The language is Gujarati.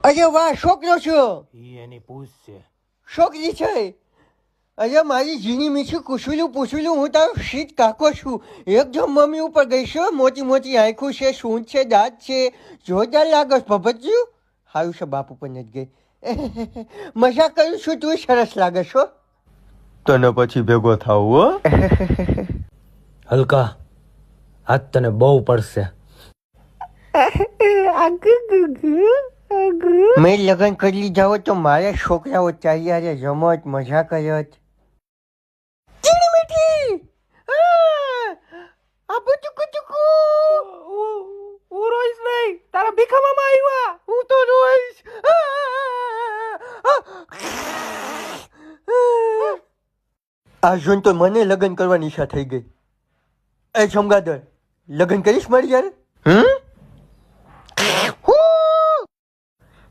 અરે વાહ, છોકરો છો? ઈ એની પૂછ છે. છોકરી છે? અરે મારી ઝીણી મીઠી પૂછુલું હું તારો શીત કાકો છું. એકદમ મમ્મી ઉપર ગઈ છે. મોટી મોટી આંખો છે, સૂંઢ છે, દાંત છે, જોરદાર લાગે છે. ભભજ્યું સારું છે, બાપ ઉપર નથી ગઈ. મજાક કરું છું, તું સરસ લાગે છો. તને પછી ભેગો થાવ હો. હલકા આજ તને બહુ પડશે. મેં લગ્ન કરી લીધા હોત તો મારા છોકરાઓ તારી હારે રમત મજા કરત. ઝીણી મીઠી આબુ ચુકુ ચુકુ. હું રોઈશ નહીં, તારા ભીખા મામા આવ્યા. હું તો રોઈશ. આ જોન તો મને લગ્ન કરવાની ઈચ્છા થઈ ગઈ. એ ચમગાદર, લગ્ન કરીશ મારી યાર?